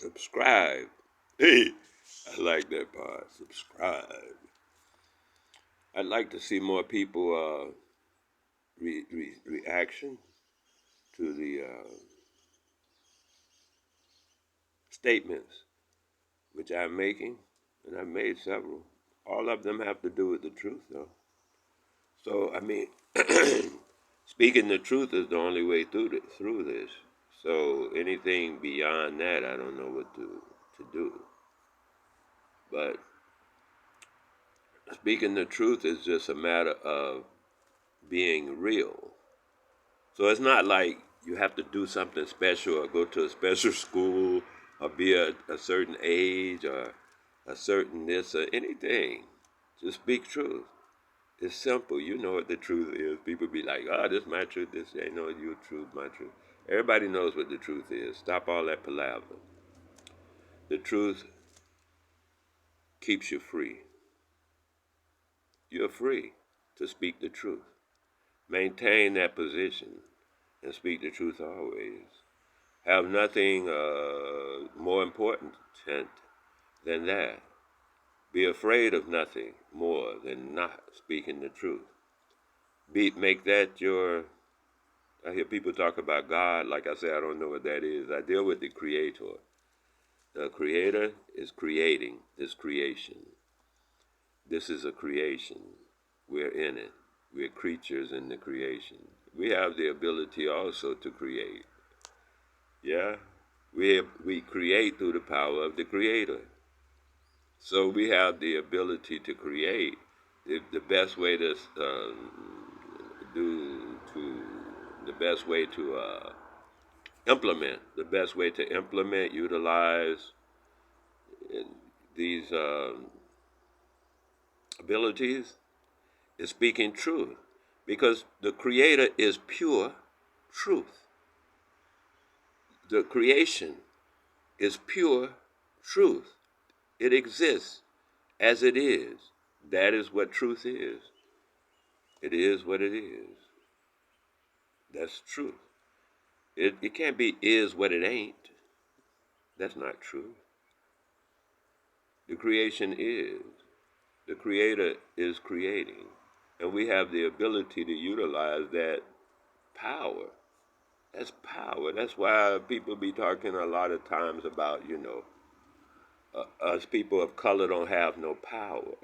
Subscribe. Hey, I like that part. Subscribe. I'd like to see more people reaction to the statements which I'm making, and I've made several. All of them have to do with the truth, though. So I mean, speaking the truth is the only way through this. So anything beyond that, I don't know what to do. But speaking the truth is just a matter of being real. So it's not like you have to do something special or go to a special school or be a certain age or a certain this or anything. Just speak truth. It's simple. You know what the truth is. People be like, oh, this is my truth. This ain't no your truth, my truth. Everybody knows what the truth is. Stop all that palaver. The truth keeps you free. You're free to speak the truth. Maintain that position and speak the truth always. Have nothing more important than that. Be afraid of nothing more than not speaking the truth. Make that your. I hear people talk about God. Like I said, I don't know what that is. I deal with the Creator. The Creator is creating this creation. This is a creation. We're in it. We're creatures in the creation. We have the ability also to create. Yeah? We create through the power of the Creator. So we have the ability to create. The best way to the best way to implement, utilize these abilities is speaking truth, because the Creator is pure truth. The creation is pure truth. It exists as it is. That is what truth is. It is what it is. That's truth. It can't be is what it ain't. That's not true. The creation is. The Creator is creating. And we have the ability to utilize that power. That's power. That's why people be talking a lot of times about, us people of color don't have no power.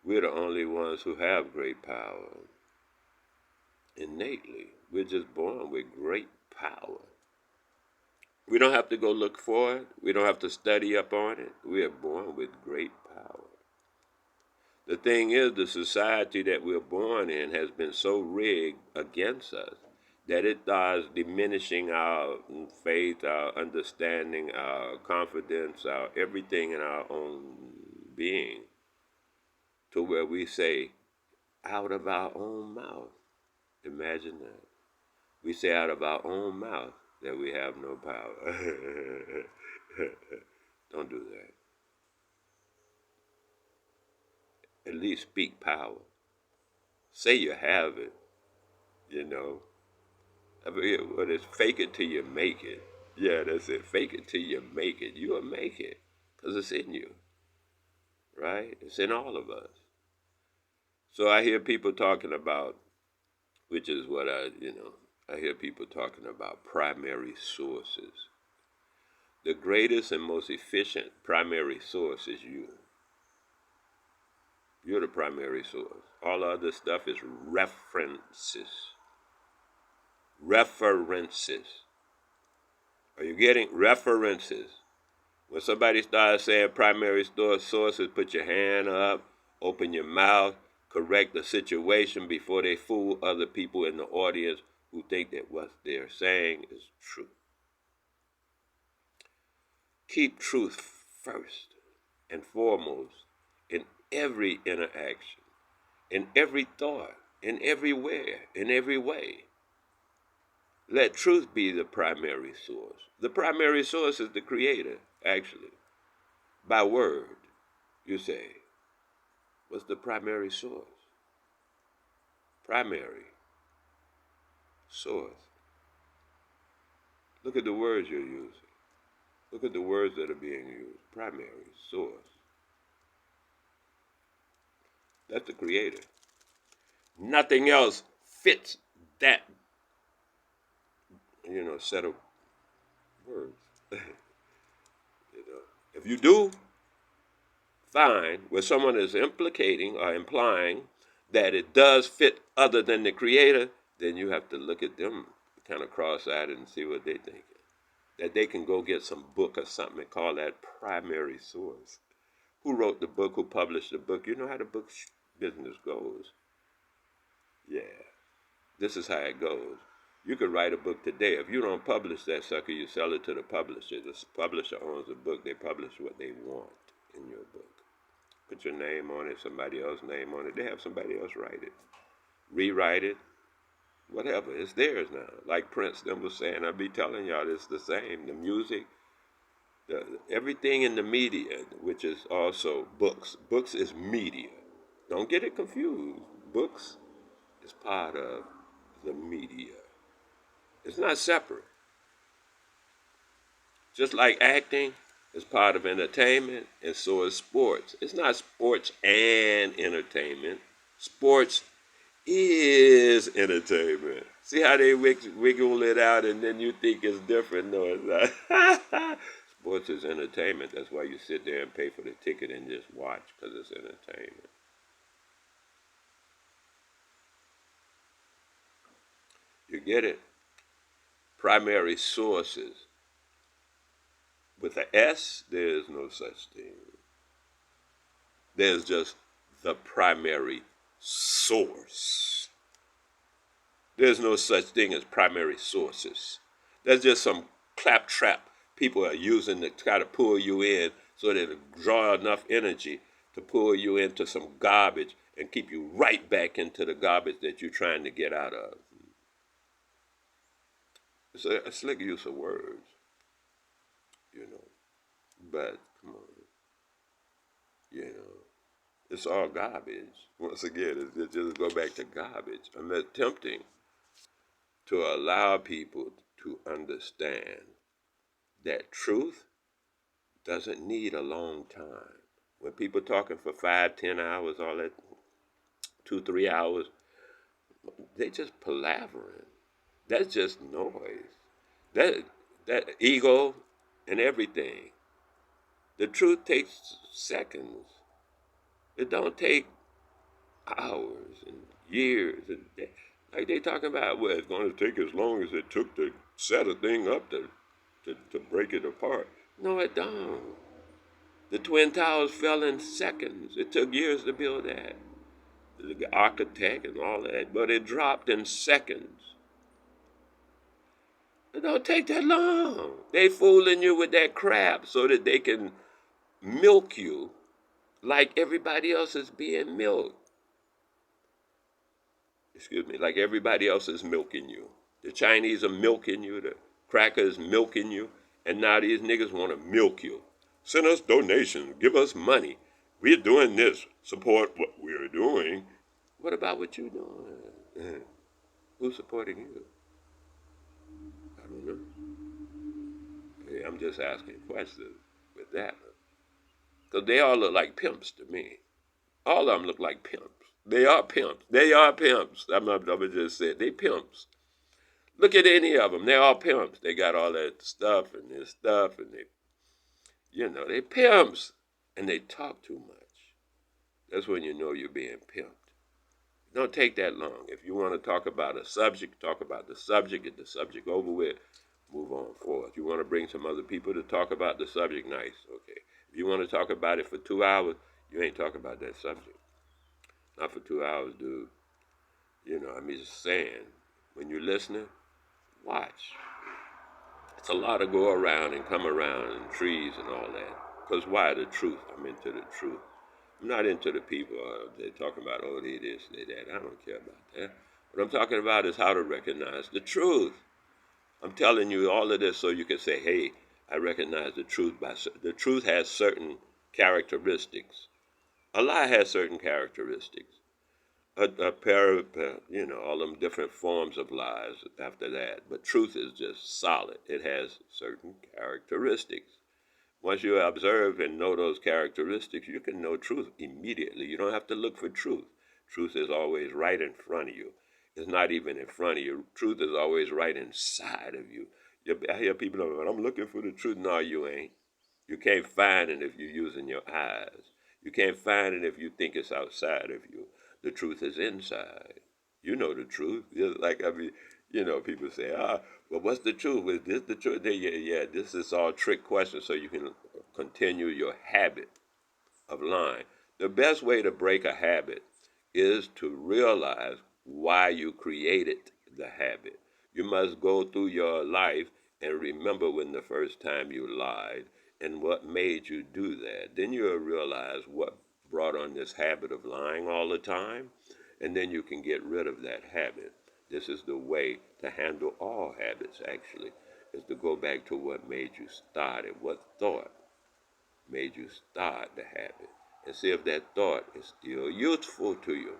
We're the only ones who have great power. Innately. We're just born with great power. We don't have to go look for it. We don't have to study up on it. We are born with great power. The thing is, the society that we're born in has been so rigged against us that it starts diminishing our faith, our understanding, our confidence, our everything in our own being, to where we say, out of our own mouth. Imagine that. We say out of our own mouth that we have no power. Don't do that. At least speak power. Say you have it, you know. I mean, what is fake it till you make it? Yeah, that's it. Fake it till you make it. You'll make it because it's in you, right? It's in all of us. So I hear people talking about, which is what I hear people talking about primary sources. The greatest and most efficient primary source is you. You're the primary source. All other stuff is references. References. Are you getting references? When somebody starts saying primary sources, put your hand up, open your mouth, correct the situation before they fool other people in the audience who think that what they're saying is true. Keep truth first and foremost in every interaction, in every thought, in everywhere, in every way. Let truth be the primary source. The primary source is the Creator, actually. By word, you say. What's the primary source? Primary source. Look at the words you're using. Look at the words that are being used. Primary, source. That's the creator. Nothing else fits that, set of words. If you do find where someone is implicating or implying that it does fit other than the creator, then you have to look at them kind of cross-eyed and see what they think. That they can go get some book or something and call that primary source. Who wrote the book? Who published the book? You know how the book business goes. Yeah, this is how it goes. You could write a book today. If you don't publish that sucker, you sell it to the publisher. The publisher owns the book. They publish what they want in your book. Put your name on it, somebody else's name on it. They have somebody else write it, rewrite it, whatever. It's theirs now. Like Prince them was saying, I'll be telling y'all it's the same. The music, everything in the media, which is also books. Books is media. Don't get it confused. Books is part of the media. It's not separate. Just like acting is part of entertainment, and so is sports. It's not sports and entertainment. Sports is entertainment. See how they wiggle it out and then you think it's different? No, it's not. Sports is entertainment. That's why you sit there and pay for the ticket and just watch, because it's entertainment. You get it? Primary sources. With an S, there is no such thing. There's just the primary source. There's no such thing as primary sources. That's just some claptrap people are using to try to pull you in so that it draw enough energy to pull you into some garbage and keep you right back into the garbage that you're trying to get out of. It's a slick use of words, but come on, it's all garbage. Once again, it's just go back to garbage. I'm attempting to allow people to understand that truth doesn't need a long time. When people talking for 5, 10 hours, all that, 2, 3 hours, they just palavering. That's just noise. That ego and everything. The truth takes seconds. It don't take hours and years. And like they talking about, well, it's going to take as long as it took to set a thing up to break it apart. No, it don't. The Twin Towers fell in seconds. It took years to build that. The architect and all that, but it dropped in seconds. It don't take that long. They fooling you with that crap so that they can milk you like everybody else is being milked. Like everybody else is milking you. The Chinese are milking you. The crackers milking you. And now these niggas want to milk you. Send us donations. Give us money. We're doing this. Support what we're doing. What about what you're doing? Who's supporting you? I don't know. Hey, I'm just asking questions with that. Because they all look like pimps to me. All of them look like pimps. They are pimps. They are pimps. I'm just saying. They pimps. Look at any of them. They're all pimps. They got all that stuff and this stuff. And they pimps. And they talk too much. That's when you know you're being pimped. Don't take that long. If you want to talk about a subject, talk about the subject, get the subject over with, move on forward. You want to bring some other people to talk about the subject, nice, okay. If you want to talk about it for 2 hours, you ain't talking about that subject. Not for 2 hours, dude. I'm just saying, when you're listening, watch. It's a lot of go around and come around and trees and all that. Because why? The truth. I'm into the truth. I'm not into the people they're talking about, oh, they this, they that. I don't care about that. What I'm talking about is how to recognize the truth. I'm telling you all of this so you can say, hey, I recognize the truth. The truth has certain characteristics. A lie has certain characteristics. A pair of, all them different forms of lies after that. But truth is just solid. It has certain characteristics. Once you observe and know those characteristics, you can know truth immediately. You don't have to look for truth. Truth is always right in front of you. It's not even in front of you. Truth is always right inside of you. I hear people go, I'm looking for the truth. No, you ain't. You can't find it if you're using your eyes. You can't find it if you think it's outside of you. The truth is inside. You know the truth. Like, I mean, people say, well, what's the truth? Is this the truth? Yeah, this is all trick questions so you can continue your habit of lying. The best way to break a habit is to realize why you created the habit. You must go through your life and remember when the first time you lied and what made you do that. Then you'll realize what brought on this habit of lying all the time, and then you can get rid of that habit. This is the way to handle all habits, actually, is to go back to what made you start it, what thought made you start the habit, and see if that thought is still useful to you,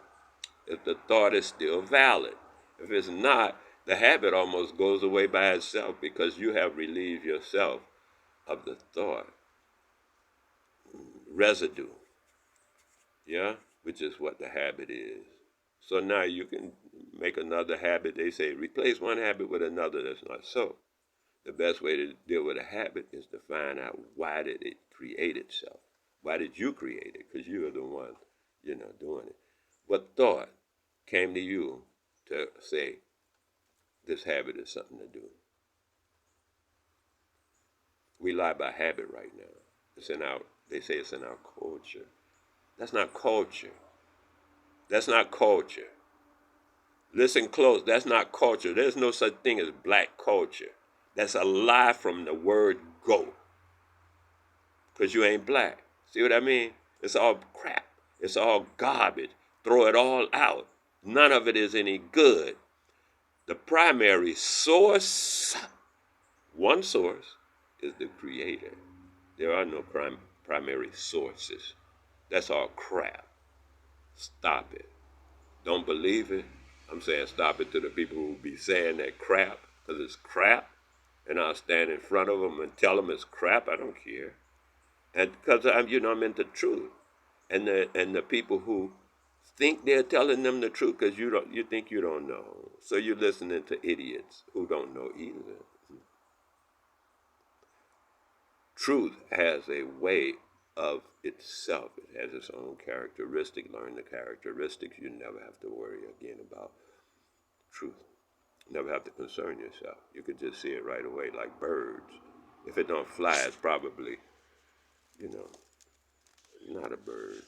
if the thought is still valid. If it's not, the habit almost goes away by itself because you have relieved yourself of the thought residue, yeah, which is what the habit is. So now you can make another habit. They say replace one habit with another. That's not so. The best way to deal with a habit is to find out why did it create itself. Why did you create it? Because you're the one, doing it. What thought came to you to say this habit is something to do? We lie by habit right now. They say it's in our culture. That's not culture. That's not culture. Listen close. That's not culture. There's no such thing as black culture. That's a lie from the word go. Because you ain't black. See what I mean? It's all crap. It's all garbage. Throw it all out. None of it is any good. The primary source, one source, is the creator. There are no primary sources. That's all crap. Stop it. Don't believe it. I'm saying stop it to the people who be saying that crap, because it's crap. And I'll stand in front of them and tell them it's crap. I don't care. And because I'm into truth. And the people who think they're telling them the truth because you think you don't know. So you're listening to idiots who don't know either. Truth has a way of itself. It has its own characteristic. Learn the characteristics. You never have to worry again about truth. You never have to concern yourself. You can just see it right away like birds. If it don't fly, it's probably, not a bird.